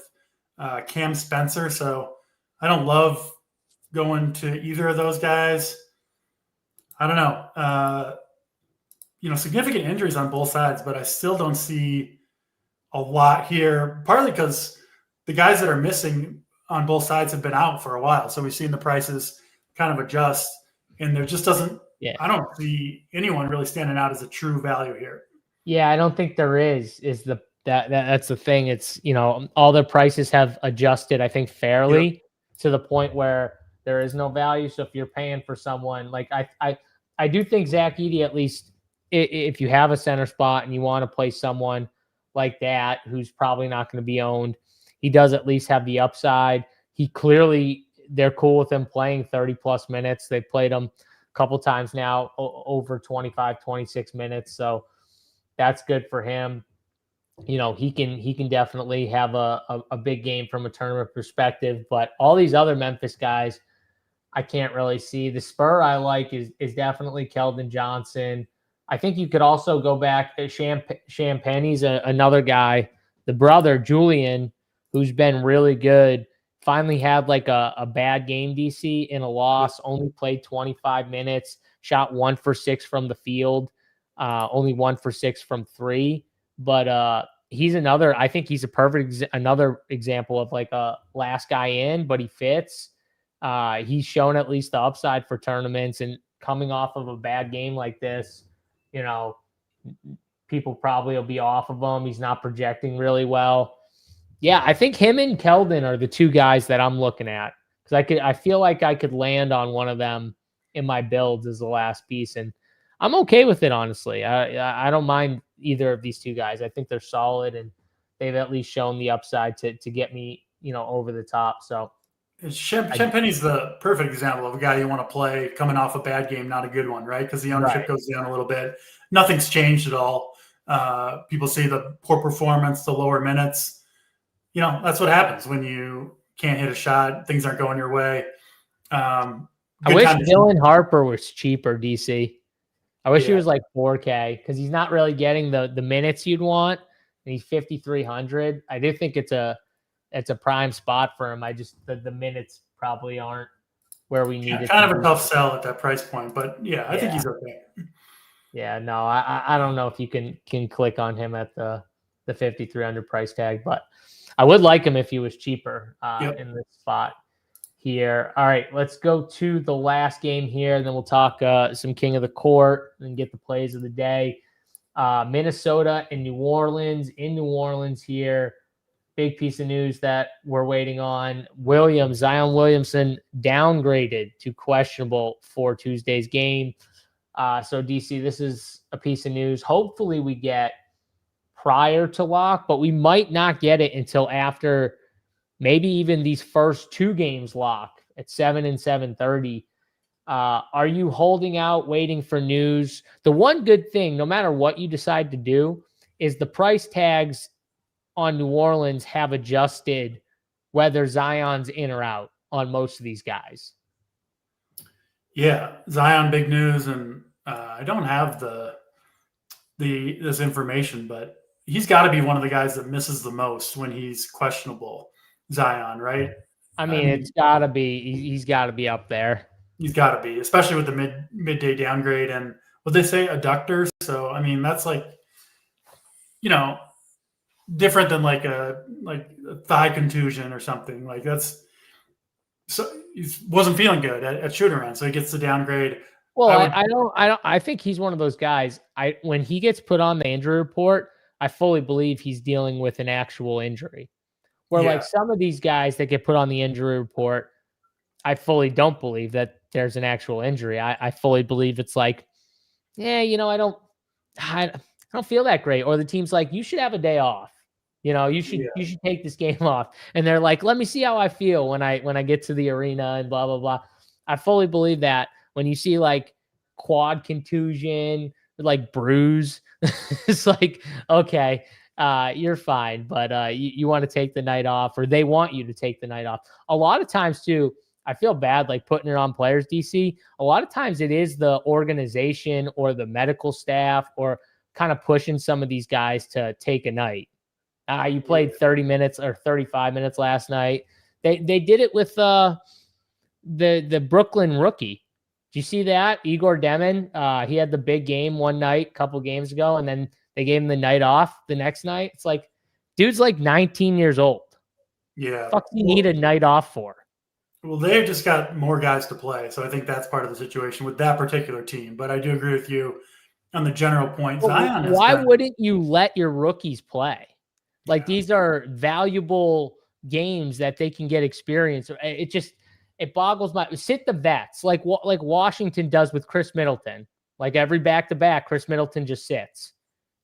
Cam Spencer. So I don't love going to either of those guys. I don't know. Significant injuries on both sides, but I still don't see a lot here, partly because the guys that are missing on both sides have been out for a while. So we've seen the prices kind of adjust, and there just doesn't – I don't see anyone really standing out as a true value here. Yeah, I don't think there is that's the thing. It's, all the prices have adjusted, I think, fairly to the point where there is no value. So if you're paying for someone, like I do think Zach Edey, at least if you have a center spot and you want to play someone like that who's probably not going to be owned, he does at least have the upside. They're cool with him playing 30-plus minutes. They've played him a couple times now, over 25, 26 minutes. So that's good for him. He can definitely have a big game from a tournament perspective. But all these other Memphis guys, I can't really see. The spur I like is definitely Keldon Johnson. I think you could also go back to Champagne's another guy, the brother, Julian, who's been really good. Finally had like a bad game, DC, in a loss, only played 25 minutes, shot 1 for 6 from the field, only 1 for 6 from 3. But he's I think he's a perfect another example of like a last guy in, but he fits. He's shown at least the upside for tournaments, and coming off of a bad game like this, people probably will be off of him. He's not projecting really well. Yeah, I think him and Keldon are the two guys that I'm looking at, because I feel like I could land on one of them in my builds as the last piece, and I'm okay with it, honestly. I don't mind either of these two guys. I think they're solid, and they've at least shown the upside to get me, over the top. So Champagne's the perfect example of a guy you want to play coming off a bad game, not a good one, right? Because the ownership goes down a little bit. Nothing's changed at all. People see the poor performance, the lower minutes. That's what happens when you can't hit a shot. Things aren't going your way. I wish Dylan Harper was cheaper, DC. I wish he was like 4K, because he's not really getting the minutes you'd want, and he's 5,300. I do think it's a prime spot for him. I just the minutes probably aren't where we need it. Kind of a tough sell at that price point, but I think he's okay. Yeah, no, I don't know if you can click on him at the 5,300 price tag, but I would like him if he was cheaper in this spot here. All right, let's go to the last game here, and then we'll talk some King of the Court and get the plays of the day. Minnesota and New Orleans. In New Orleans here, big piece of news that we're waiting on. Zion Williamson downgraded to questionable for Tuesday's game. So, DC, this is a piece of news hopefully we get prior to lock, but we might not get it until after maybe even these first 2 games lock at 7 and 7:30. Are you holding out, waiting for news? The one good thing, no matter what you decide to do, is the price tags on New Orleans have adjusted whether Zion's in or out on most of these guys. Yeah, Zion, big news, and I don't have this information, but he's got to be one of the guys that misses the most when he's questionable. Zion, right? I mean, it's got to be. He's got to be up there. He's got to be, especially with the midday downgrade and what they say, adductor. So I mean, that's like, different than like a thigh contusion or something. Like that's so he wasn't feeling good at shoot around, so he gets the downgrade. Well, I think he's one of those guys. When he gets put on the injury report, I fully believe he's dealing with an actual injury. Where like some of these guys that get put on the injury report, I fully don't believe that there's an actual injury. I fully believe it's like, I don't feel that great. Or the team's like, you should have a day off. You should take this game off. And they're like, let me see how I feel when I get to the arena and blah, blah, blah. I fully believe that when you see like quad contusion, like bruise. It's like, okay, you're fine, but you want to take the night off, or they want you to take the night off. A lot of times too, I feel bad like putting it on players, DC. A lot of times it is the organization or the medical staff or kind of pushing some of these guys to take a night. You played 30 minutes or 35 minutes last night. They did it with the Brooklyn rookie. Did you see that? Igor Demin, he had the big game one night, a couple games ago, and then they gave him the night off the next night. It's like, dude's like 19 years old. Yeah. Fuck you need a night off for? Well, they've just got more guys to play. So I think that's part of the situation with that particular team. But I do agree with you on the general point. Zion Why wouldn't you let your rookies play? Like, these are valuable games that they can get experience. It boggles my, sit the vets like Washington does with Chris Middleton. Like every back-to-back, Chris Middleton just sits.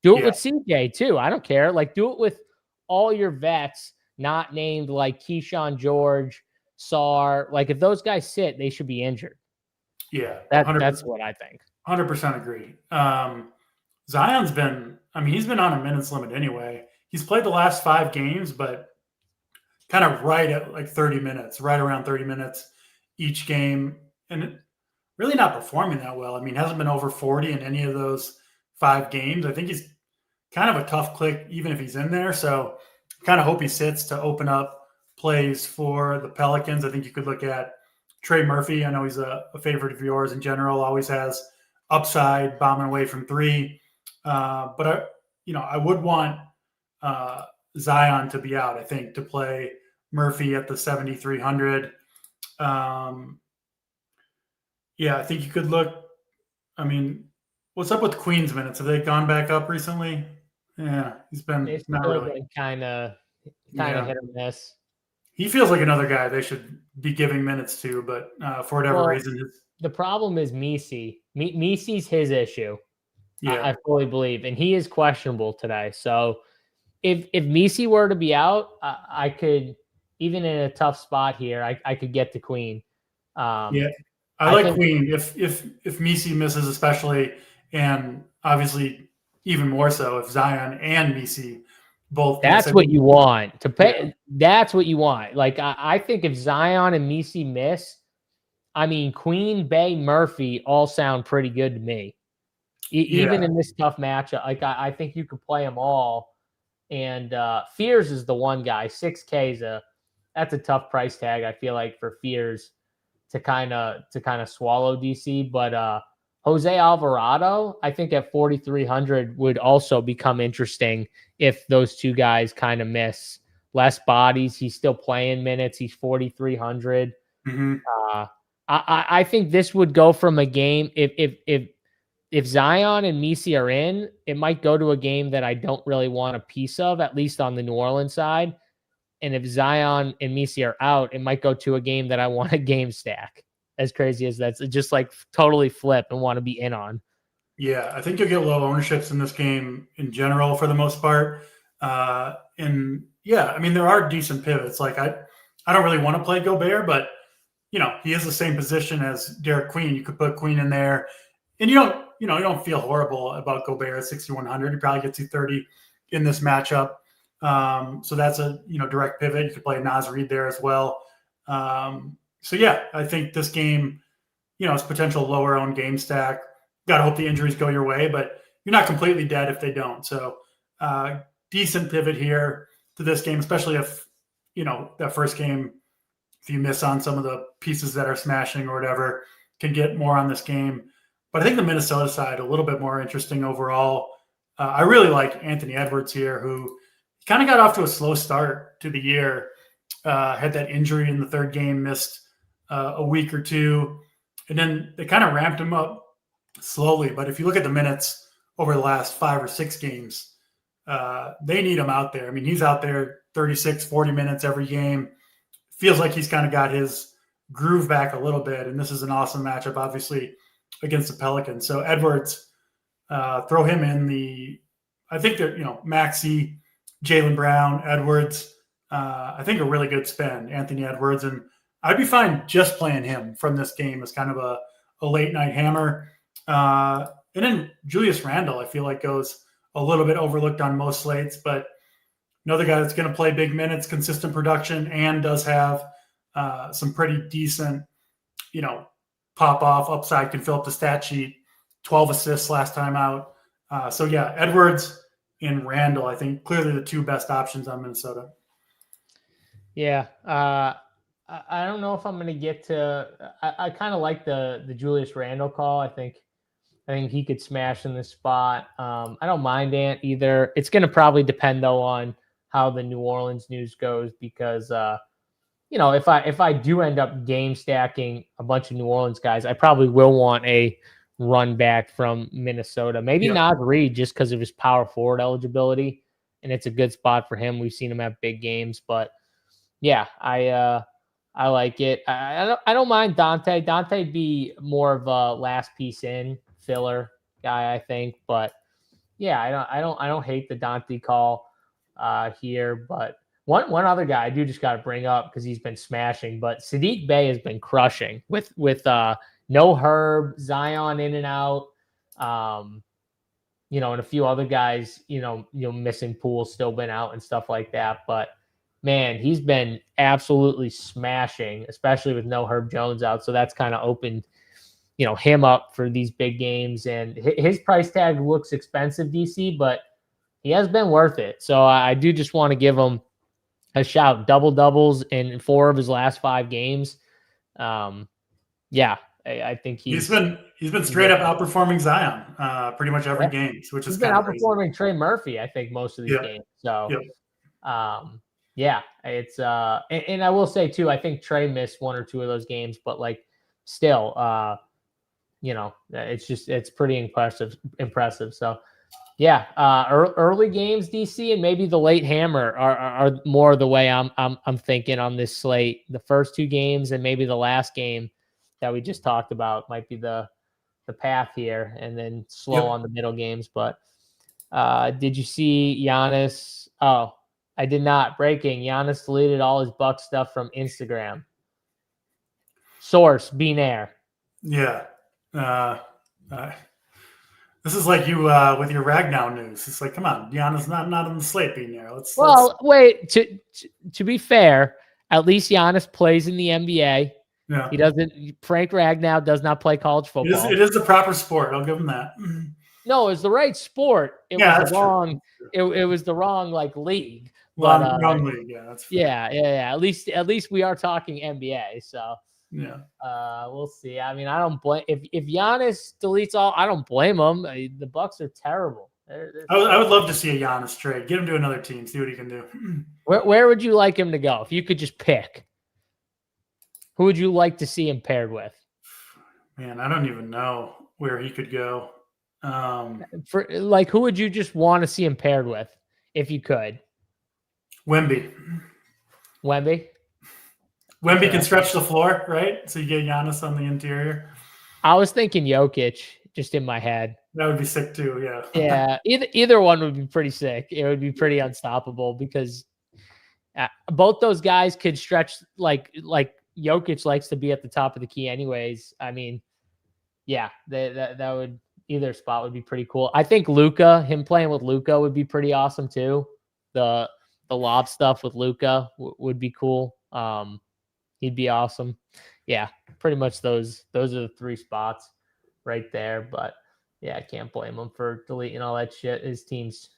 Do it with CJ too. I don't care. Like, do it with all your vets not named like Keyshawn George, Sarr. Like, if those guys sit, they should be injured. Yeah. That's what I think. 100% agree. Zion's been, he's been on a minutes limit anyway. He's played the last 5 games, but kind of right at like 30 minutes, right around 30 minutes each game. And really not performing that well. Hasn't been over 40 in any of those 5 games. I think he's kind of a tough click, even if he's in there. So kind of hope he sits to open up plays for the Pelicans. I think you could look at Trey Murphy. I know he's a favorite of yours in general, always has upside, bombing away from 3. But I would want Zion to be out, I think, to play Murphy at the 7,300. I think you could look. What's up with Queen's minutes? Have they gone back up recently? Yeah, he's been not really. Kind of hit or miss. He feels like another guy they should be giving minutes to, but for whatever reason, the problem is Misi. Misi's his issue. Yeah, I fully believe, and he is questionable today. So if Misi were to be out, I could, even in a tough spot here, I could get to Queen. I like Queen if Misi misses, especially, and obviously even more so if Zion and Misi both. That's what you want to pay. Yeah. That's what you want. Like, I think if Zion and Misi miss, Queen, Bay, Murphy all sound pretty good to me. Even in this tough matchup, like I think you could play them all. And Fears is the one guy. 6K that's a tough price tag, I feel like, for Fears to kind of swallow DC. But Jose Alvarado, I think at 4,300 would also become interesting if those two guys kind of miss. Less bodies, he's still playing minutes. He's 4,300. Mm-hmm. I think this would go from a game if Zion and Misi are in, it might go to a game that I don't really want a piece of, at least on the New Orleans side. And if Zion and Misi are out, it might go to a game that I want a game stack. As crazy as that's, just like totally flip and want to be in on. Yeah, I think you'll get low ownerships in this game in general for the most part. There are decent pivots. Like I don't really want to play Gobert, but he is the same position as Derek Queen. You could put Queen in there, and you don't feel horrible about Gobert at 6,100. He probably gets you 30 in this matchup. So that's a direct pivot. You could play Naz Reid there as well. I think this game, is potential lower owned game stack. Got to hope the injuries go your way, but you're not completely dead if they don't. So decent pivot here to this game, especially if that first game, if you miss on some of the pieces that are smashing or whatever, can get more on this game. But I think the Minnesota side a little bit more interesting overall. I really like Anthony Edwards here, who kind of got off to a slow start to the year. Had that injury in the 3rd game, missed a week or 2, and then they kind of ramped him up slowly. But if you look at the minutes over the last 5 or 6 games, they need him out there. He's out there 36, 40 minutes every game. Feels like he's kind of got his groove back a little bit, and this is an awesome matchup, obviously, against the Pelicans. So Edwards, throw him in I think that, Maxey, Jaylen Brown, Edwards, I think a really good spend, Anthony Edwards. And I'd be fine just playing him from this game as kind of a late night hammer. And then Julius Randle, I feel like goes a little bit overlooked on most slates, but another guy that's going to play big minutes, consistent production, and does have some pretty decent, pop off upside, can fill up the stat sheet. 12 assists last time out. So yeah, Edwards and Randall, I think clearly the two best options on Minnesota. Yeah. I don't know if I'm going to get to, I kind of like the Julius Randle call. I think he could smash in this spot. I don't mind Ant either. It's going to probably depend though on how the New Orleans news goes, because, if I do end up game stacking a bunch of New Orleans guys, I probably will want a run back from Minnesota. Maybe not Reed, just because of his power forward eligibility, and it's a good spot for him. We've seen him have big games, but yeah, I like it. I don't mind Dante. Dante'd be more of a last piece in filler guy, I think. But yeah, I don't hate the Dante call here. But one other guy I do just got to bring up because he's been smashing. But Sadiq Bey has been crushing with no Herb, Zion in and out, and a few other guys, missing Poole, still been out and stuff like that. But man, he's been absolutely smashing, especially with no Herb Jones out. So that's kind of opened, him up for these big games. And his price tag looks expensive, DC, but he has been worth it. So I do just want to give him a shout. Double doubles in 4 of his last 5 games. Yeah, I think he's been straight up outperforming Zion pretty much every game, which is kind of crazy. Outperforming Trey Murphy, I think, most of these games. So, yeah, it's and I will say too, I think Trey missed 1 or 2 of those games, but still, it's pretty impressive. So yeah, early games, DC, and maybe the late hammer are more the way I'm thinking on this slate. The first 2 games and maybe the last game that we just talked about might be the path here, and then slow on the middle games. But did you see Giannis? Oh, I did not. Breaking: Giannis deleted all his Buck stuff from Instagram. Source: Beanair. Yeah. This is like you with your Ragnow news. It's like, come on, Giannis not on the slate, Beanair. Wait. To be fair, at least Giannis plays in the NBA. Yeah. He doesn't. Frank Ragnow does not play college football. It is the proper sport. I'll give him that. No, it's the right sport. It was the wrong. It was the wrong league. Wrong league. Yeah, that's fair. Yeah. At least we are talking NBA. So yeah. We'll see. I mean, I don't blame if Giannis deletes all. I don't blame him. The Bucks are terrible. I would love to see a Giannis trade. Get him to another team. See what he can do. Where would you like him to go if you could just pick? Who would you like to see him paired with? Man, I don't even know where he could go. Who would you just want to see him paired with if you could? Wemby can stretch the floor, right? So you get Giannis on the interior. I was thinking Jokic, just in my head. That would be sick too, yeah. Yeah, either one would be pretty sick. It would be pretty unstoppable because both those guys could stretch like Jokic likes to be at the top of the key anyways. I mean, yeah, that would, either spot would be pretty cool. I think him playing with Luka would be pretty awesome too. The lob stuff with Luka would be cool. He'd be awesome. Yeah, pretty much those are the 3 spots right there. But yeah, I can't blame him for deleting all that shit. His team's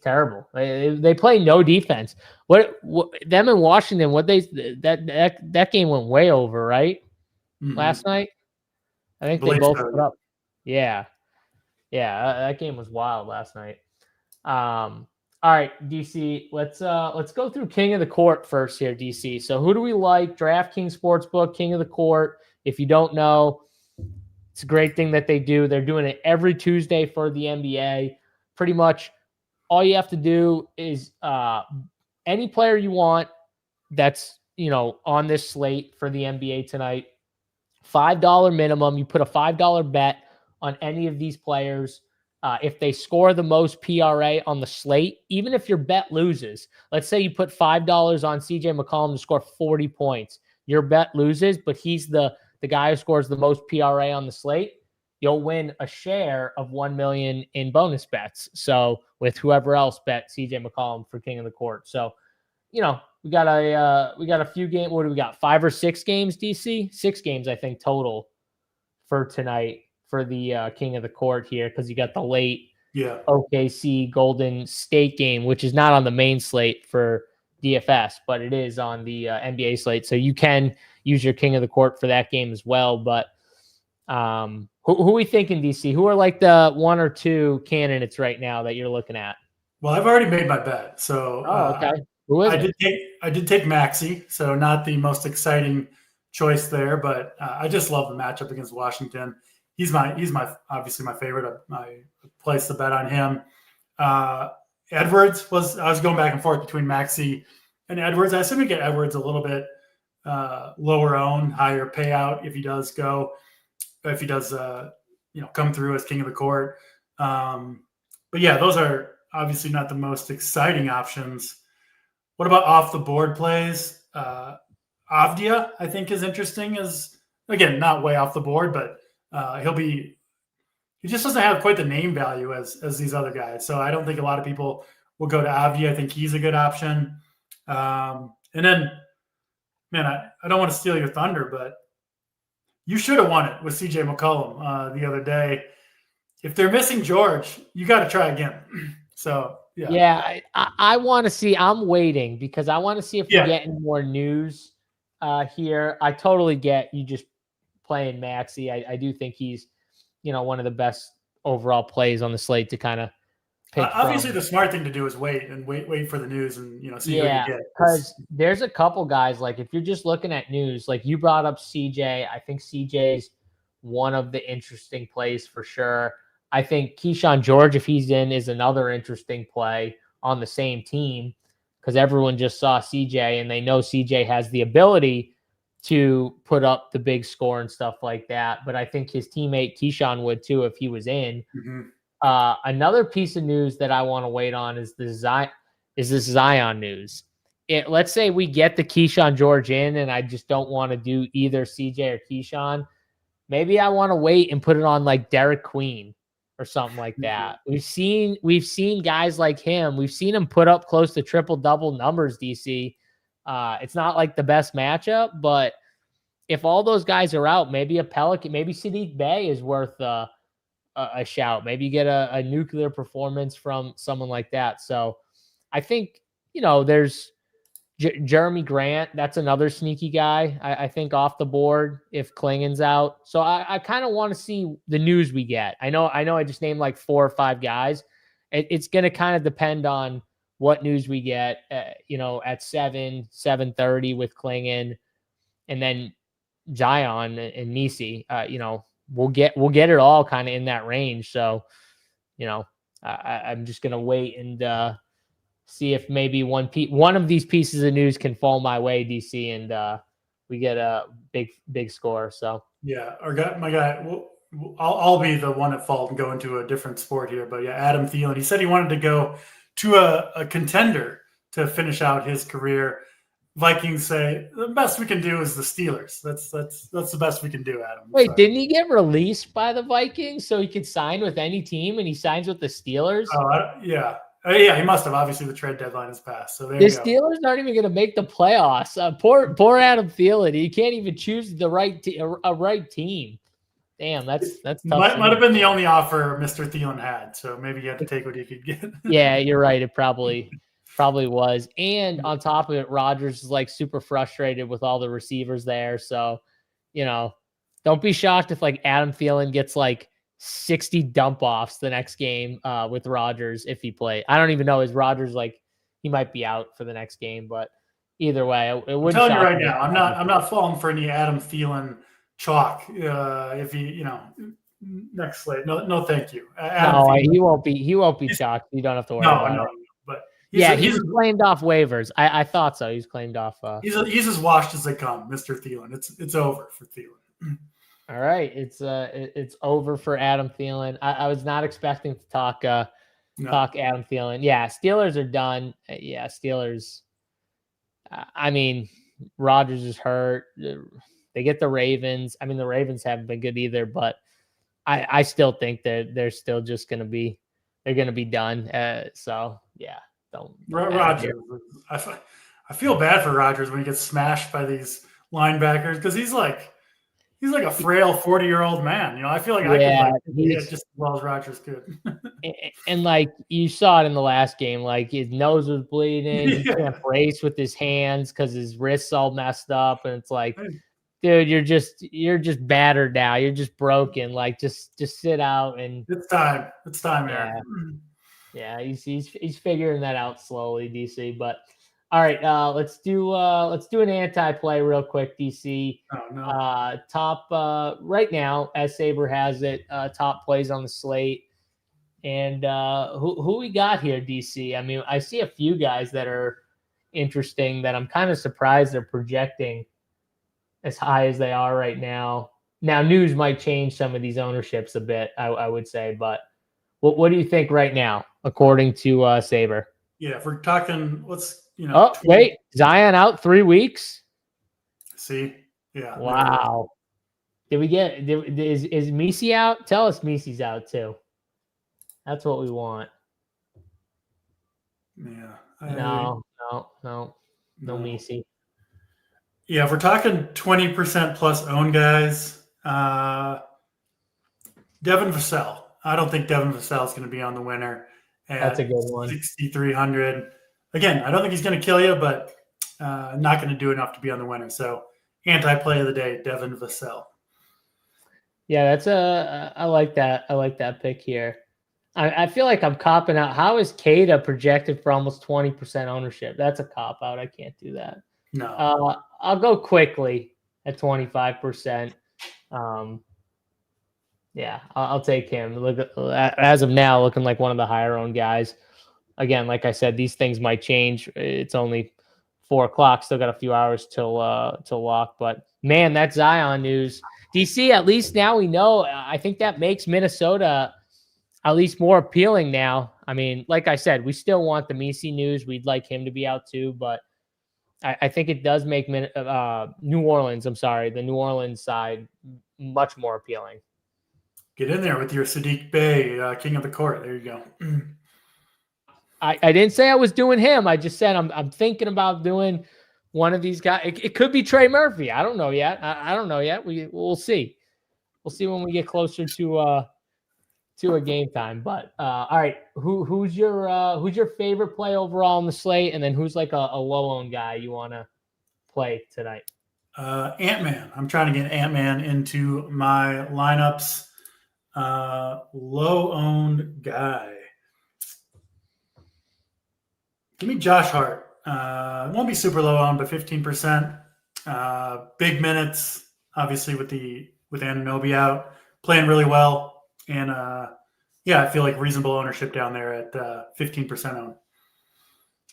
terrible. They play no defense. What them in Washington? That game went way over, right? Mm-hmm. Last night, I think they both put up. Yeah, that game was wild last night. All right, DC, let's go through King of the Court first here, DC. So who do we like? DraftKings Sportsbook, King of the Court. If you don't know, it's a great thing that they do. They're doing it every Tuesday for the NBA. Pretty much all you have to do is any player you want that's, on this slate for the NBA tonight, $5 minimum. You put a $5 bet on any of these players. If they score the most PRA on the slate, even if your bet loses, let's say you put $5 on CJ McCollum to score 40 points, your bet loses, but he's the guy who scores the most PRA on the slate, you'll win a share of 1 million in bonus bets. So with whoever else bet CJ McCollum for King of the Court. So, we got a few games. What do we got? 5 or 6 games, DC? 6 games, I think, total for tonight for the King of the Court here, because you got the late OKC Golden State game, which is not on the main slate for DFS, but it is on the NBA slate. So you can use your King of the Court for that game as well. But who are we thinking, DC? Who are like the 1 or 2 candidates right now that you're looking at? Well, I've already made my bet. So okay. Who is I did take Maxey, so not the most exciting choice there, but I just love the matchup against Washington. He's my obviously my favorite. I placed the bet on him. Edwards I was going back and forth between Maxey and Edwards. I assume we get Edwards a little bit lower owned, higher payout if he does come through as King of the Court. But yeah, those are obviously not the most exciting options. What about off the board plays? Avdia, I think, is interesting. As again, not way off the board, but he just doesn't have quite the name value as these other guys. So I don't think a lot of people will go to Avdia. I think he's a good option. And then, man, I don't want to steal your thunder, but you should have won it with CJ McCollum the other day. If they're missing George, you got to try again. So yeah, I want to see. I'm waiting because I want to see if we get any more news here. I totally get you just playing Maxey. I do think he's, one of the best overall plays on the slate to kind of pick obviously from. The smart thing to do is wait for the news and see who you get. Because there's a couple guys, like if you're just looking at news, like you brought up CJ. I think CJ's one of the interesting plays for sure. I think Keyshawn George, if he's in, is another interesting play on the same team, because everyone just saw CJ and they know CJ has the ability to put up the big score and stuff like that. But I think his teammate Keyshawn would too if he was in. Mm-hmm. Another piece of news that I want to wait on is this Zion news. Let's say we get the Keyshawn George in, and I just don't want to do either CJ or Keyshawn. Maybe I want to wait and put it on like Derek Queen or something like that. Mm-hmm. We've seen guys like him. We've seen him put up close to triple-double numbers, DC. It's not like the best matchup, but if all those guys are out, maybe a Pelican, maybe Sadiq Bey is worth a shout. Maybe you get a nuclear performance from someone like that. So I think, there's Jeremy Grant. That's another sneaky guy, I think, off the board if Klingon's out. So I kind of want to see the news we get. I know I just named like 4 or 5 guys. It's going to kind of depend on what news we get, at 7:30 with Klingon, and then Zion and Nisi. We'll get it all kind of in that range. So, I'm just going to wait and see if maybe one of these pieces of news can fall my way, DC, and we get a big score. So yeah, my guy. I'll be the one at fault and go into a different sport here. But yeah, Adam Thielen. He said he wanted to go to a contender to finish out his career. Vikings say the best we can do is the Steelers. That's the best we can do, Adam. Wait, didn't he get released by the Vikings so he could sign with any team, and he signs with the Steelers? Yeah. Yeah, he must have. Obviously, the trade deadline has passed. So there you go. The Steelers aren't even going to make the playoffs. Poor Adam Thielen. He can't even choose the right team. Damn, that's tough. Might have been the only offer Mr. Thielen had. So maybe he had to take what he could get. Yeah, you're right. It probably was. And on top of it, Rodgers is like super frustrated with all the receivers there. So, don't be shocked if like Adam Thielen gets like 60 dump offs the next game with Rodgers if he play. I don't even know. Is Rodgers like, he might be out for the next game, but either way, it wouldn't. I'm telling you right now, I'm not falling for any Adam Thielen chalk. If he, next slate, no, thank you. He won't be chalked. You don't have to worry about it. But he's claimed off waivers. I thought so. He's claimed off. He's as washed as they come, Mr. Thielen. It's over for Thielen. All right, it's over for Adam Thielen. I was not expecting to talk Adam Thielen. Yeah, Steelers are done. Yeah, Steelers. I mean, Rodgers is hurt. They get the Ravens. I mean, the Ravens haven't been good either, but I still think that they're still just going to be done. So yeah, don't Rodgers. I feel bad for Rodgers when he gets smashed by these linebackers because he's like a frail 40-year-old man. I feel like I could hit just as well as Rodgers could. And like you saw it in the last game, like his nose was bleeding. He can't brace with his hands because his wrists all messed up, and it's like, dude, you're just battered now. You're just broken. Like just sit out and it's time. It's time, yeah. Aaron. Yeah, he's figuring that out slowly, DC. But all right, let's do an anti-play real quick, DC. Oh, no. Top right now, as Saber has it, top plays on the slate. And who we got here, DC? I mean, I see a few guys that are interesting that I'm kind of surprised they're projecting as high as they are right now. Now, news might change some of these ownerships a bit, I would say, but what do you think right now, according to Saber? Yeah, if we're talking, Oh, wait, Zion out 3 weeks? See? Yeah. Wow. Is Messi out? Tell us Messi's out too. That's what we want. Yeah. No Messi. Yeah, if we're talking 20% plus own guys, Devin Vassell. I don't think Devin Vassell is going to be on the winner. That's a good one. 6,300. Again, I don't think he's going to kill you, but not going to do enough to be on the winner. So anti-play of the day, Devin Vassell. Yeah, I like that. I like that pick here. I feel like I'm copping out. How is Kada projected for almost 20% ownership? That's a cop out. I can't do that. No. I'll go quickly at 25%. Yeah, I'll take him. Look, as of now, looking like one of the higher owned guys. Again, like I said, these things might change. It's only 4:00. Still got a few hours till lock. But man, that Zion news, DC. At least now we know. I think that makes Minnesota at least more appealing now. I mean, like I said, we still want the Messi news. We'd like him to be out too, but I think it does make New Orleans. I'm sorry, the New Orleans side much more appealing. Get in there with your Sadiq Bey, king of the court. There you go. I didn't say I was doing him. I just said I'm thinking about doing one of these guys. It could be Trey Murphy. I don't know yet. I don't know yet. We'll see. We'll see when we get closer to a game time. But all right, who's your favorite play overall on the slate, and then who's like a low owned guy you want to play tonight? Ant-Man. I'm trying to get Ant-Man into my lineups. Low owned guy. Give me Josh Hart. Won't be super low owned, but 15%. Big minutes, obviously with Anunoby out, playing really well, and I feel like reasonable ownership down there at 15% owned.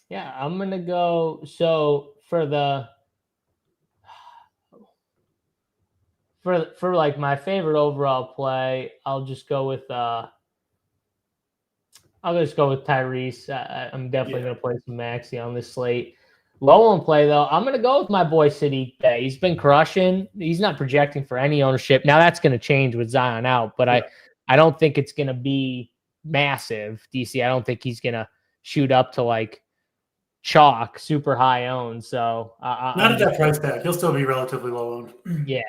Yeah, I'm gonna go. So for like my favorite overall play, I'll just go with Tyrese. I'm definitely going to play some Maxey on this slate. Low on play, though, I'm going to go with my boy Sadiq Bey. He's been crushing. He's not projecting for any ownership. Now, that's going to change with Zion out, but I don't think it's going to be massive, DC. I don't think he's going to shoot up to like chalk, super high owned. So not at that price tag. He'll still be relatively low owned. Yeah.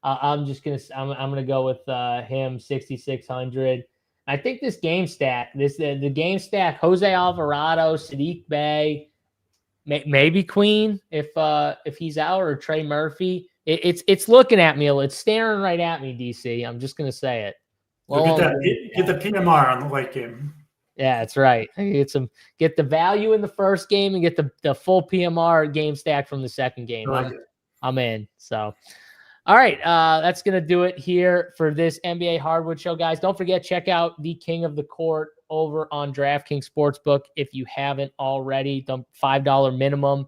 I'm gonna go with him 6,600. I think this game stack, the game stack, Jose Alvarado, Sadiq Bey, maybe Queen if he's out, or Trey Murphy. It's looking at me. It's staring right at me, DC. I'm just gonna say it. Well, get the PMR on the late game. Yeah, that's right. Get the value in the first game and get the full PMR game stack from the second game. I'm in. So. All right, that's going to do it here for this NBA Hardwood show, guys. Don't forget, check out the King of the Court over on DraftKings Sportsbook if you haven't already. The $5 minimum.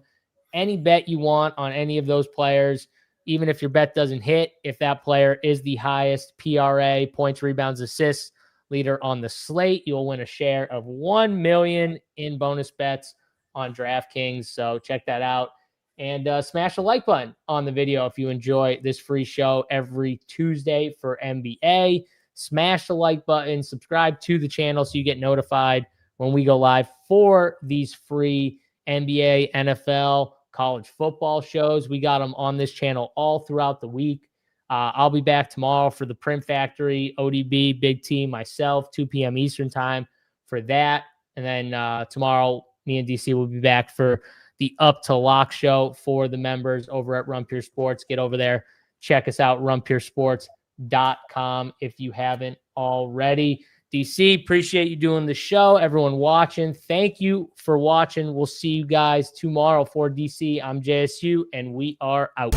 Any bet you want on any of those players, even if your bet doesn't hit, if that player is the highest PRA, points, rebounds, assists leader on the slate, you'll win a share of $1 million in bonus bets on DraftKings. So check that out. And smash the like button on the video if you enjoy this free show every Tuesday for NBA. Smash the like button, subscribe to the channel so you get notified when we go live for these free NBA, NFL, college football shows. We got them on this channel all throughout the week. I'll be back tomorrow for the Print Factory, ODB, Big T, myself, 2 p.m. Eastern time for that. And then tomorrow, me and DC will be back for the Up to Lock show for the members over at Run Pure Sports. Get over there. Check us out, runpuresports.com if you haven't already. DC, appreciate you doing the show. Everyone watching, thank you for watching. We'll see you guys tomorrow for DC. I'm JSU, and we are out.